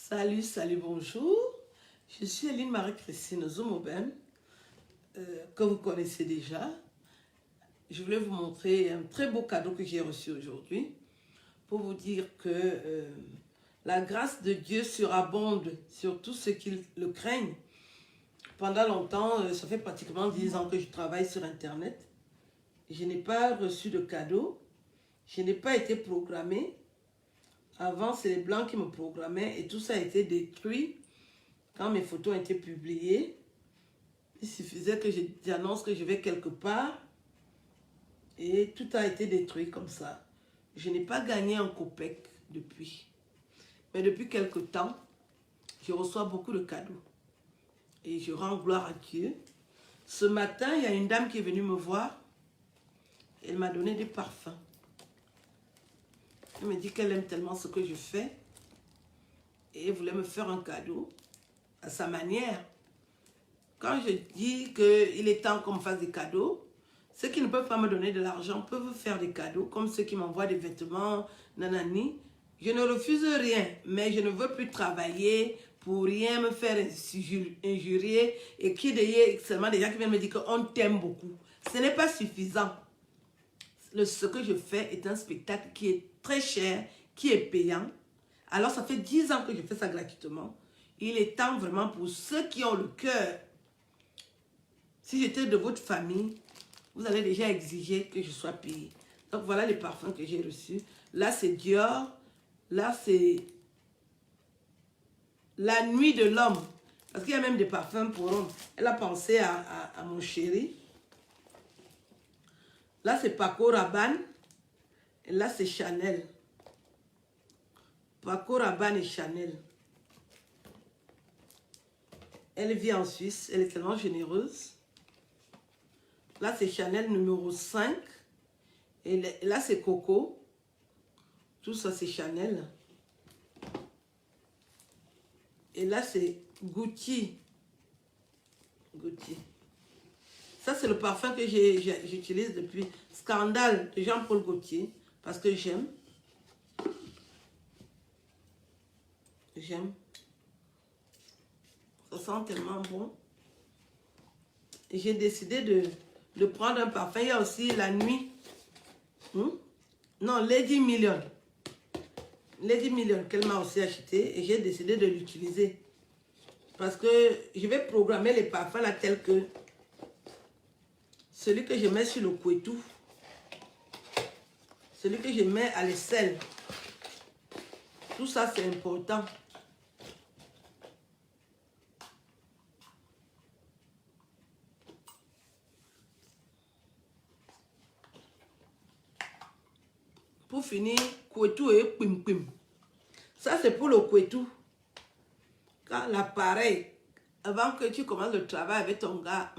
Salut, salut, bonjour. Je suis Eline Marie-Christine Zomoben, que vous connaissez déjà. Je voulais vous montrer un très beau cadeau que j'ai reçu aujourd'hui pour vous dire que la grâce de Dieu surabonde sur tous ceux qui le craignent. Pendant longtemps, ça fait pratiquement 10 ans que je travaille sur Internet. Je n'ai pas reçu de cadeau. Je n'ai pas été programmée. Avant, c'est les Blancs qui me programmaient et tout ça a été détruit quand mes photos ont été publiées. Il suffisait que j'annonce que je vais quelque part et tout a été détruit comme ça. Je n'ai pas gagné un copec depuis. Mais depuis quelque temps, je reçois beaucoup de cadeaux et je rends gloire à Dieu. Ce matin, il y a une dame qui est venue me voir. Elle m'a donné des parfums. Elle me dit qu'elle aime tellement ce que je fais et elle voulait me faire un cadeau à sa manière. Quand je dis qu'il est temps qu'on me fasse des cadeaux, ceux qui ne peuvent pas me donner de l'argent peuvent faire des cadeaux, comme ceux qui m'envoient des vêtements, nanani. Je ne refuse rien, mais je ne veux plus travailler pour rien me faire injurier et qu'il y ait seulement des gens qui viennent me dire qu'on t'aime beaucoup. Ce n'est pas suffisant. Ce que je fais est un spectacle qui est très cher, qui est payant. Alors ça fait 10 ans que je fais ça gratuitement. Il est temps vraiment pour ceux qui ont le cœur. Si j'étais de votre famille, vous allez déjà exiger que je sois payée. Donc voilà les parfums que j'ai reçus. Là c'est Dior. Là c'est la nuit de l'homme. Parce qu'il y a même des parfums pour hommes. Elle a pensé à mon chéri. Là c'est Paco Rabanne. Et là c'est Chanel. Paco Rabanne et Chanel. Elle vit en Suisse. Elle est tellement généreuse. Là c'est Chanel numéro 5. Et là c'est Coco. Tout ça c'est Chanel. Et là c'est Gucci. Gucci. Ça c'est le parfum que j'utilise depuis Scandale de Jean-Paul Gaultier. Parce que j'aime. J'aime. Ça sent tellement bon. Et j'ai décidé de prendre un parfum. Il y a aussi la nuit. Non, Lady Million. Lady Million qu'elle m'a aussi acheté. Et j'ai décidé de l'utiliser. Parce que je vais programmer les parfums là tels que celui que je mets sur le couetou. Celui que je mets à l'aisselle. Tout ça c'est important. Pour finir, couetou et pim pim. Ça c'est pour le couetou. Quand l'appareil, avant que tu commences le travail avec ton gars,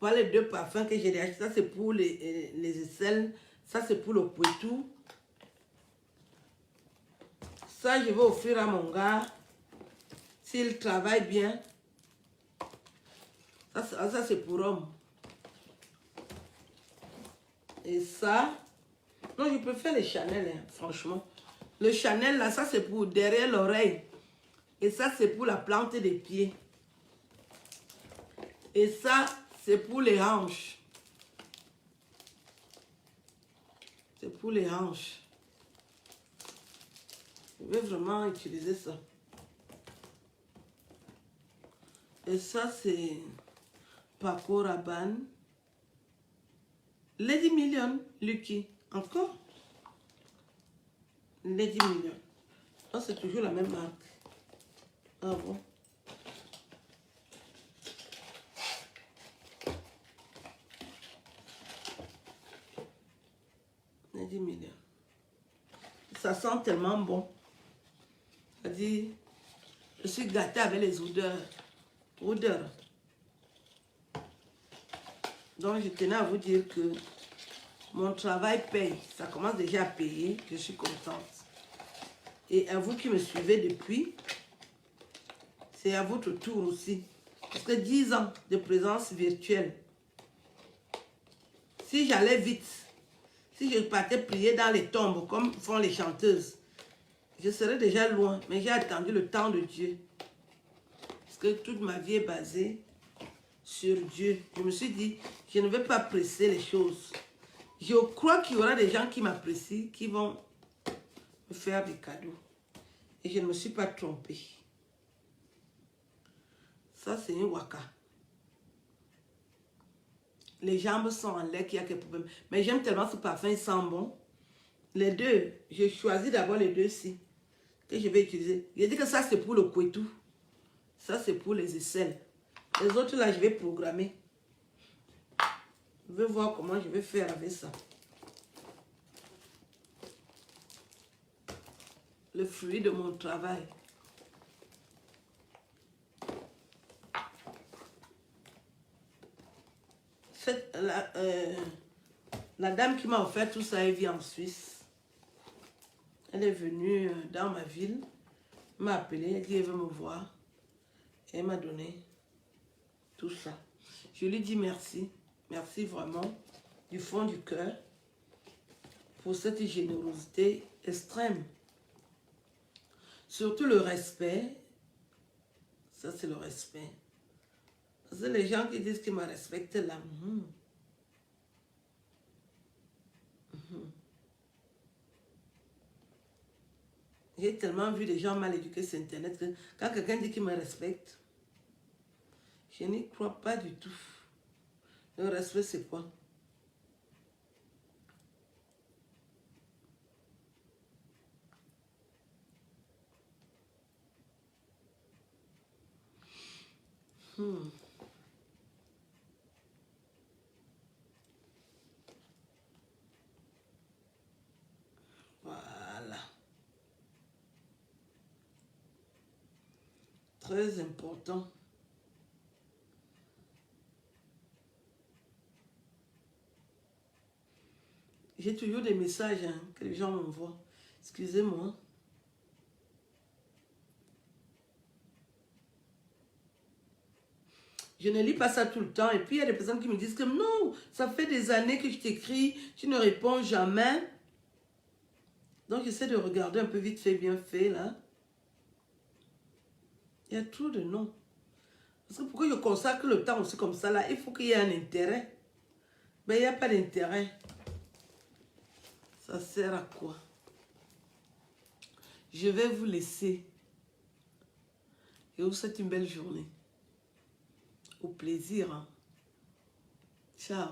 voilà les deux parfums que j'ai achetés. Ça c'est pour les aisselles. Ça c'est pour le couetou. Ça je vais offrir à mon gars. S'il travaille bien. Ça c'est pour homme. Et ça, non, je préfère les Chanel, hein, franchement. Le Chanel, là, ça c'est pour derrière l'oreille. Et ça, c'est pour la plante des pieds. Et ça, c'est pour les hanches. C'est pour les hanches. Je vais vraiment utiliser ça. Et ça, c'est Paco Rabanne. Lady Million, Lucky. Encore Lady Million. Oh, c'est toujours la même marque. Ah bon? Lady Million. Ça sent tellement bon. C'est-à-dire, je suis gâtée avec les odeurs. Odeurs. Donc, je tenais à vous dire que mon travail paye. Ça commence déjà à payer. Je suis contente. Et à vous qui me suivez depuis, c'est à votre tour aussi. Parce que 10 ans de présence virtuelle. Si j'allais vite, si je partais prier dans les tombes comme font les chanteuses, je serais déjà loin, mais j'ai attendu le temps de Dieu. Parce que toute ma vie est basée sur Dieu. Je me suis dit, je ne vais pas presser les choses. Je crois qu'il y aura des gens qui m'apprécient, qui vont me faire des cadeaux. Et je ne me suis pas trompée. Ça, c'est une waka. Les jambes sont en lait, qu'il y a quelques problèmes. Mais j'aime tellement ce parfum, il sent bon. Les deux, j'ai choisi d'abord les deux-ci que je vais utiliser. J'ai dit que ça, c'est pour le couetou. Ça, c'est pour les aisselles. Les autres, là, je vais programmer. Je vais voir comment je vais faire avec ça. Le fruit de mon travail. La dame qui m'a offert tout ça, elle vit en Suisse. Elle est venue dans ma ville, m'a appelé, elle dit elle veut me voir. Et elle m'a donné tout ça. Je lui dis merci, merci vraiment du fond du cœur pour cette générosité extrême. Surtout le respect. Ça, c'est le respect. Parce que les gens qui disent qu'ils me respectent là. J'ai tellement vu des gens mal éduqués sur Internet que quand quelqu'un dit qu'il me respecte, je n'y crois pas du tout. Le respect, c'est quoi? Voilà. Très important. J'ai toujours des messages que les gens m'envoient. Excusez-moi. Je ne lis pas ça tout le temps. Et puis, il y a des personnes qui me disent que non, ça fait des années que je t'écris, tu ne réponds jamais. Donc, j'essaie de regarder un peu vite fait, bien fait, là. Il y a trop de noms. Parce que pourquoi je consacre le temps aussi comme ça, là, il faut qu'il y ait un intérêt. Mais il n'y a pas d'intérêt. Ça sert à quoi? Je vais vous laisser. Et vous souhaite une belle journée. Au plaisir. Hein. Ciao.